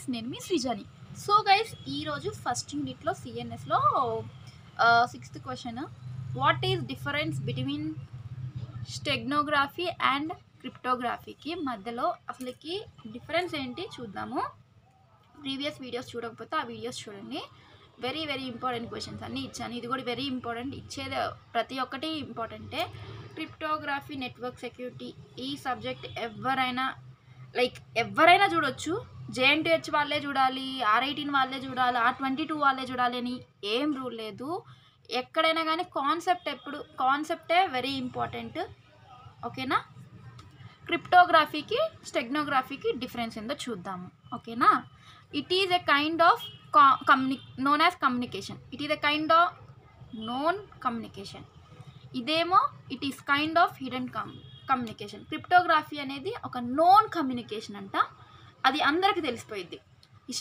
Guys, నేను మీ శ్రీజాని. సో గైస్, ఈరోజు ఫస్ట్ యూనిట్లో సిఎన్ఎస్లో 6th question, what is difference between steganography and క్రిప్టోగ్రఫీకి మధ్యలో అసలుకి డిఫరెన్స్ ఏంటి చూద్దాము. ప్రీవియస్ వీడియోస్ చూడకపోతే ఆ వీడియోస్ చూడండి. వెరీ వెరీ ఇంపార్టెంట్ క్వశ్చన్స్ అన్నీ ఇచ్చాను. ఇది కూడా వెరీ ఇంపార్టెంట్, ఇచ్చేది ప్రతి ఒక్కటి ఇంపార్టెంటే. క్రిప్టోగ్రఫీ, నెట్వర్క్ సెక్యూరిటీ, ఈ సబ్జెక్ట్ ఎవరైనా చూడొచ్చు. JNTH వాళ్ళే చూడాలి, R18 వాళ్ళే చూడాలి, R22 వాళ్ళే చూడాలి అని ఏం రూల్ లేదు. ఎక్కడైనా కానీ కాన్సెప్టే వెరీ ఇంపార్టెంట్. ఓకేనా? క్రిప్టోగ్రఫీకి స్టెగ్నోగ్రఫీకి డిఫరెన్స్ ఏందో చూద్దాము. ఓకేనా? It is a kind of known as communication. It is a kind of known communication. ఇదేమో it is kind of hidden communication. Cryptography అనేది ఒక నోన్ కమ్యూనికేషన్ అంట, అది అందరికీ తెలిసిపోయింది. ఈ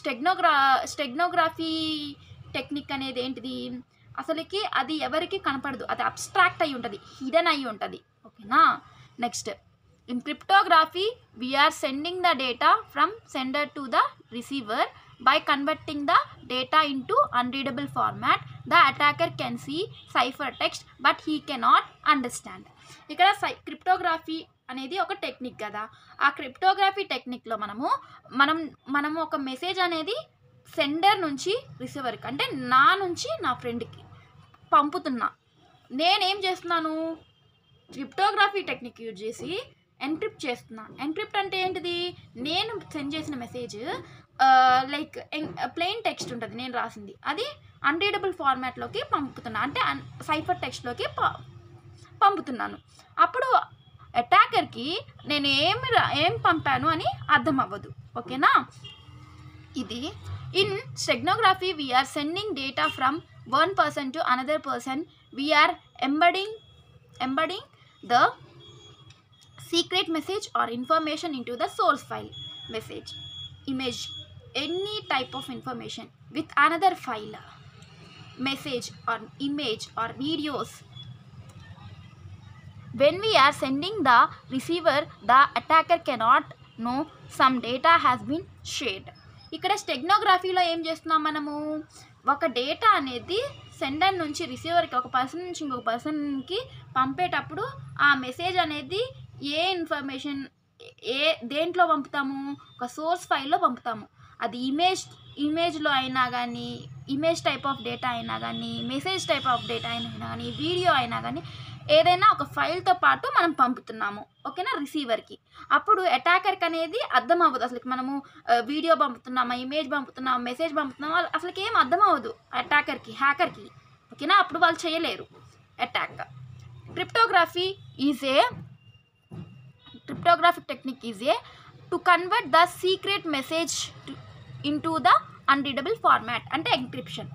స్టెగ్నోగ్రఫీ టెక్నిక్ అనేది ఏంటిది, అసలుకి అది ఎవరికి కనపడదు, అది అబ్స్ట్రాక్ట్ అయి ఉంటుంది, హిడెన్ అయి ఉంటుంది. ఓకేనా? Next, in cryptography we're sending the data from sender to the receiver. By converting the data into unreadable format, the attacker can see ciphertext but he cannot understand. ఇక్కడ క్రిప్టోగ్రఫీ అనేది ఒక technique కదా. ఆ cryptography టెక్నిక్లో మనము ఒక message అనేది sender నుంచి రిసీవర్కి, అంటే నా నుంచి నా ఫ్రెండ్కి పంపుతున్నా. నేనేం చేస్తున్నాను, క్రిప్టోగ్రఫీ టెక్నిక్ యూజ్ చేసి ఎన్క్రిప్ట్ చేస్తున్నా. ఎన్క్రిప్ట్ అంటే ఏంటిది, నేను సెండ్ చేసిన మెసేజ్ లైక్ ప్లెయిన్ టెక్స్ట్ ఉంటుంది నేను రాసింది, అది అన్రీడబుల్ ఫార్మాట్లోకి పంపుతున్నా, అంటే సైఫర్ టెక్స్ట్లోకి పంపుతున్నాను. అప్పుడు అటాకర్కి నేను ఏం పంపాను అని అర్థం అవ్వదు. ఓకేనా? ఇది in steganography we are sending data from one person to another person. We are embedding the secret message or information into the source file, message, image, any type of information with another file, message or image or videos. When we are sending the receiver, the attacker cannot know some data has been shared. ఇక్కడ స్టెగ్నోగ్రఫీలో ఏం చేస్తున్నాం, మనము ఒక data అనేది sender నుంచి రిసీవర్కి, ఒక person నుంచి ఇంకొక పర్సన్కి పంపేటప్పుడు ఆ మెసేజ్ అనేది ఏ ఇన్ఫర్మేషన్ దేంట్లో పంపుతాము, ఒక సోర్స్ ఫైల్లో పంపుతాము. అది ఇమేజ్లో అయినా కానీ, ఇమేజ్ టైప్ ఆఫ్ డేటా అయినా కానీ, మెసేజ్ టైప్ ఆఫ్ డేటా అయినా కానీ, వీడియో అయినా కానీ, ఏదైనా ఒక ఫైల్తో పాటు మనం పంపుతున్నాము. ఓకేనా? రిసీవర్కి. అప్పుడు అటాకర్కి అనేది అర్థం అవ్వదు, అసలు మనము వీడియో పంపుతున్నామా, ఇమేజ్ పంపుతున్నామా, మెసేజ్ పంపుతున్నామా, అసలుకి ఏం అర్థం అవ్వదు అటాకర్కి, హ్యాకర్కి. ఓకేనా? అప్పుడు వాళ్ళు చేయలేరు attack. Cryptographic technique is to convert the secret message into the unreadable format, అంటే ఎన్క్రిప్షన్.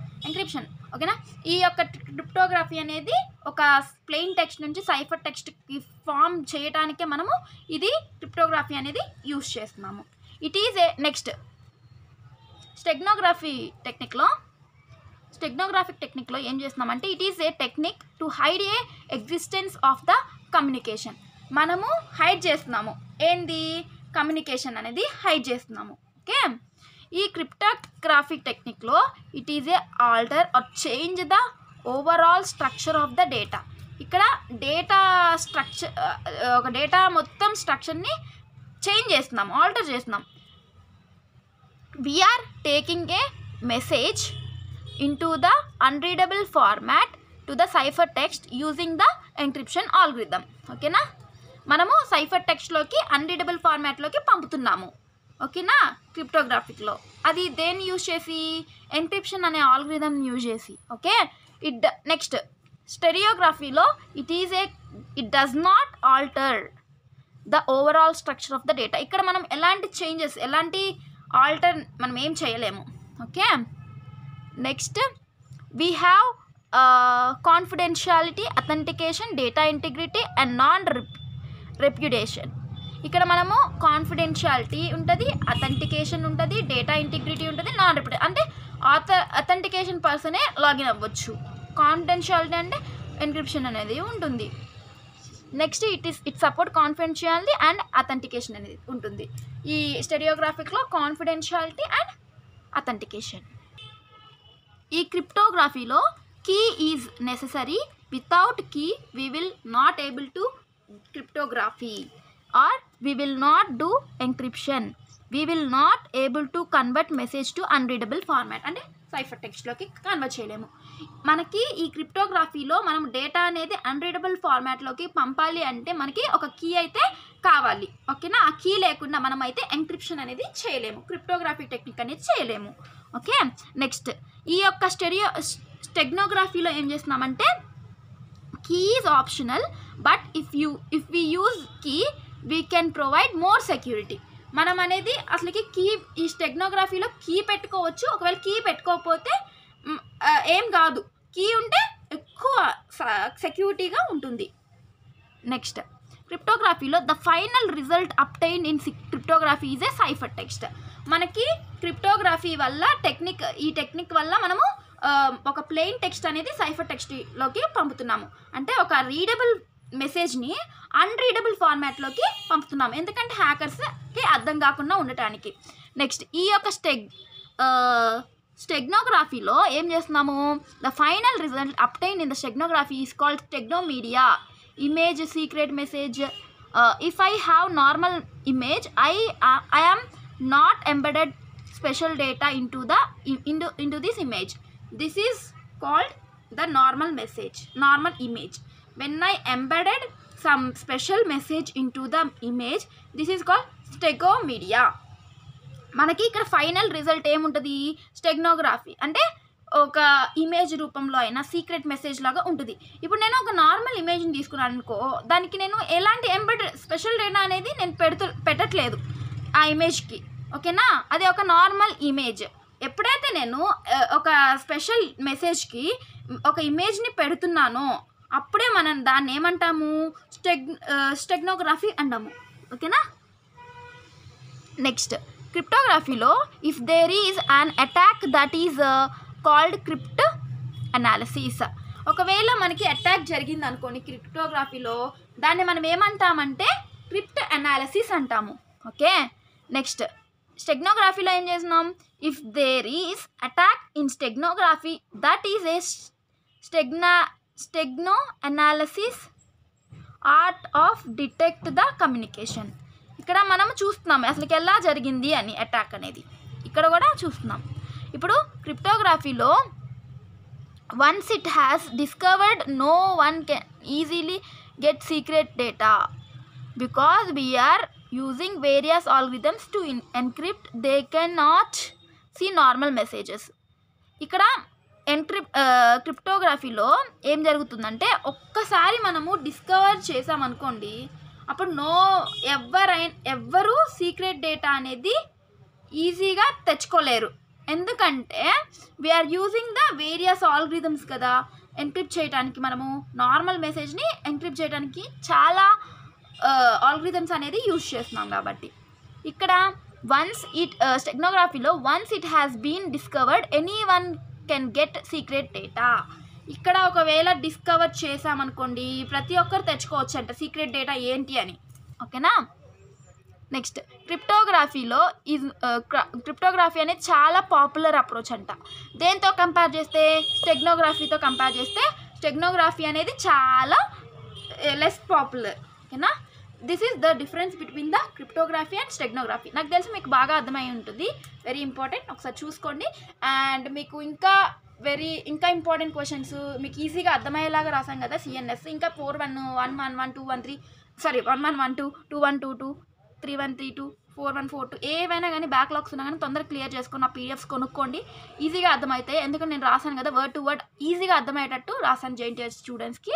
ఓకేనా? ఈ యొక్క క్రిప్టోగ్రఫీ అనేది ఒక ప్లెయిన్ టెక్స్ట్ నుంచి సైఫర్ టెక్స్ట్కి ఫామ్ చేయడానికే మనము ఇది క్రిప్టోగ్రఫీ అనేది యూజ్ చేస్తున్నాము. ఇట్ ఈజ్ నెక్స్ట్ స్టెగ్నోగ్రాఫిక్ టెక్నిక్లో ఏం చేస్తున్నామంటే, it is a technique to hide a existence of the communication. మనము హైడ్ చేస్తున్నాము, ఏంది, కమ్యూనికేషన్ అనేది హైడ్ చేస్తున్నాము. ఓకే? ఈ క్రిప్టోగ్రాఫిక్ టెక్నిక్లో it is a alter or change the overall structure of the data. ఇక్కడ ఒక డేటా మొత్తం స్ట్రక్చర్ని చేంజ్ చేస్తున్నాం, ఆల్టర్ చేస్తున్నాం. We're taking a message into the unreadable format to the ciphertext using the encryption algorithm. ఓకేనా? మనము cipher టెక్స్ట్లోకి unreadable ఫార్మాట్లోకి పంపుతున్నాము. ఓకేనా? క్రిప్టోగ్రాఫిక్లో అది దేన్ని యూజ్ చేసి, ఎన్క్రిప్షన్ అనే ఆల్గరిథం యూజ్ చేసి. ఓకే? నెక్స్ట్ స్టెరియోగ్రఫీలో it does not alter the overall structure of the data. ఇక్కడ మనం ఎలాంటి ఆల్టర్ మనం ఏం చేయలేము. Okay? Next, we have confidentiality, authentication, data integrity and non reputation. ఇక్కడ మనము కాన్ఫిడెన్షియాలిటీ ఉంటుంది, అథెంటికేషన్ ఉంటుంది, డేటా ఇంటిగ్రిటీ ఉంటుంది, నాన్ రెప్యుటేషన్ అంటే అథెంటికేషన్ పర్సనే లాగిన్ అవ్వచ్చు. కాన్ఫిడెన్షియాలిటీ అంటే ఎన్క్రిప్షన్ అనేది ఉంటుంది. Next it support confidentiality and authentication అనేది ఉంటుంది. ఈ స్టెరియోగ్రాఫిక్లో కాన్ఫిడెన్షియాలిటీ అండ్ అథెంటికేషన్. ఈ క్రిప్టోగ్రఫీలో key is necessary, without key we will not able to cryptography or we will not do encryption, we will not able to convert message to unreadable format అంటే cipher టెక్స్ట్లోకి convert చేయలేము. మనకి ఈ క్రిప్టోగ్రఫీలో మనం data అనేది unreadable ఫార్మాట్లోకి పంపాలి అంటే మనకి ఒక కీ అయితే కావాలి. ఓకేనా, ఆ కీ లేకుండా మనం అయితే ఎంక్రిప్షన్ అనేది చేయలేము, క్రిప్టోగ్రఫీ టెక్నిక్ అనేది చేయలేము. ఓకే, నెక్స్ట్ ఈ యొక్క స్టెగ్నోగ్రఫీలో ఏం చేస్తున్నామంటే key is optional but if we use key we can provide more security. మనం అనేది అసలుకి కీ ఈ స్టెగ్నోగ్రఫీలో కీ పెట్టుకోవచ్చు, ఒకవేళ కీ పెట్టుకోకపోతే ఏం కాదు, కీ ఉంటే ఎక్కువ సెక్యూరిటీగా ఉంటుంది. నెక్స్ట్ క్రిప్టోగ్రఫీలో the final result obtained in cryptography is a cipher text. మనకి క్రిప్టోగ్రఫీ వల్ల ఈ టెక్నిక్ వల్ల మనము ఒక ప్లెయిన్ టెక్స్ట్ అనేది సైఫర్ టెక్స్ట్లోకి పంపుతున్నాము. అంటే ఒక రీడబుల్ మెసేజ్ని అన్రీడబుల్ ఫార్మాట్లోకి పంపుతున్నాము, ఎందుకంటే హ్యాకర్స్కి అర్థం కాకుండా ఉండటానికి. నెక్స్ట్ ఈ యొక్క స్టెగ్నోగ్రఫీలో ఏం చేస్తున్నాము, the final result obtain in the steganography is called stego media. Image secret message, if I have normal image I am not embedded special data into this image. This is called the normal image. When I embedded some special message into the image, this is called stegomedia. మనకి ఇక్కడ final result ఏముంటుంది, స్టెగ్నోగ్రఫీ అంటే ఒక image రూపంలో అయినా secret message లాగా ఉంటుంది. ఇప్పుడు నేను ఒక నార్మల్ ఇమేజ్ని తీసుకున్నాను అనుకో, దానికి నేను ఎలాంటి ఎంబెడెడ్ స్పెషల్ డేటా అనేది నేను పెట్టట్లేదు ఆ ఇమేజ్కి. ఓకేనా, అది ఒక నార్మల్ ఇమేజ్. ఎప్పుడైతే నేను ఒక స్పెషల్ మెసేజ్కి ఒక ఇమేజ్ని పెడుతున్నానో అప్పుడే మనం దాన్ని ఏమంటాము, స్టెగ్నోగ్రఫీ అంటాము. ఓకేనా, నెక్స్ట్ క్రిప్టోగ్రఫీలో if there is an attack that is called cryptanalysis. ఒకవేళ మనకి అటాక్ జరిగింది అనుకోండి క్రిప్టోగ్రఫీలో, దాన్ని మనం ఏమంటామంటే క్రిప్ట్ అనాలిసిస్ అంటాము. ఓకే, నెక్స్ట్ స్టెగ్నోగ్రఫీలో ఏం చేస్తున్నాం, if there is attack in steganography that is a stego analysis art of detect the communication. ఇక్కడ మనం చూస్తున్నాం అసలుకి ఎలా జరిగింది అని అటాక్ అనేది, ఇక్కడ కూడా చూస్తున్నాం. ఇప్పుడు క్రిప్టోగ్రఫీలో once it has discovered no one can easily get secret data because we are using various algorithms to encrypt, they cannot see normal messages. ఇక్కడ క్రిప్టోగ్రఫీలో ఏం జరుగుతుందంటే ఒక్కసారి మనము డిస్కవర్ చేసామనుకోండి, అప్పుడు ఎవ్వరు సీక్రెట్ డేటా అనేది ఈజీగా తెచ్చుకోలేరు. ఎందుకంటే we're using the various algorithms కదా ఎన్క్రిప్ట్ చేయడానికి. మనము నార్మల్ మెసేజ్ని ఎన్క్రిప్ట్ చేయడానికి చాలా ఆల్గరిథమ్స్ అనేది యూజ్ చేస్తున్నాం కాబట్టి. ఇక్కడ స్టెగ్నోగ్రఫీలో once it has been discovered any one can get secret data. ఇక్కడ ఒకవేళ డిస్కవర్ చేసామనుకోండి ప్రతి ఒక్కరు తెచ్చుకోవచ్చు అంట సీక్రెట్ డేటా ఏంటి అని. ఓకేనా, నెక్స్ట్ క్రిప్టోగ్రఫీ అనేది చాలా పాపులర్ అప్రోచ్ అంట. దేంతో కంపేర్ చేస్తే, స్టెగ్నోగ్రఫీతో కంపేర్ చేస్తే స్టెగ్నోగ్రఫీ అనేది చాలా లెస్ పాపులర్. ఓకేనా, this is the difference between the cryptography and steganography. నాకు తెలిసి మీకు బాగా అర్థమై ఉంటుంది, వెరీ ఇంపార్టెంట్, ఒకసారి చూసుకోండి. అండ్ మీకు ఇంకా ఇంపార్టెంట్ క్వశ్చన్స్ మీకు ఈజీగా అర్థమయ్యేలాగా రాసాం కదా సిఎన్ఎస్, ఇంకా 41111 1112 2122 3132 4142 ఏవైనా కానీ బ్యాక్లాగ్స్ ఉన్నా కానీ తొందరగా క్లియర్ చేసుకుని ఆ పీడిఎఫ్స్ కొనుక్కోండి, ఈజీగా అర్థమవుతాయి. ఎందుకంటే నేను రాసాను కదా వర్డ్ టు వర్డ్ ఈజీగా అర్థమయ్యేటట్టు రాసాను జేఎన్టీయూ స్టూడెంట్స్కి.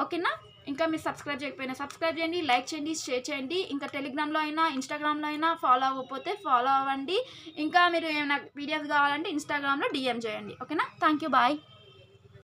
ఓకేనా, ఇంకా మీరు సబ్స్క్రైబ్ చేయకపోయినా సబ్స్క్రైబ్ చేయండి, లైక్ చేయండి, షేర్ చేయండి. ఇంకా టెలిగ్రామ్లో అయినా ఇన్స్టాగ్రామ్లో అయినా ఫాలో అవ్వకపోతే ఫాలో అవ్వండి. ఇంకా మీరు ఏమైనా పీడిఎఫ్ కావాలంటే ఇన్స్టాగ్రామ్లో డిఎం చేయండి. ఓకేనా, థ్యాంక్ యూ, బాయ్.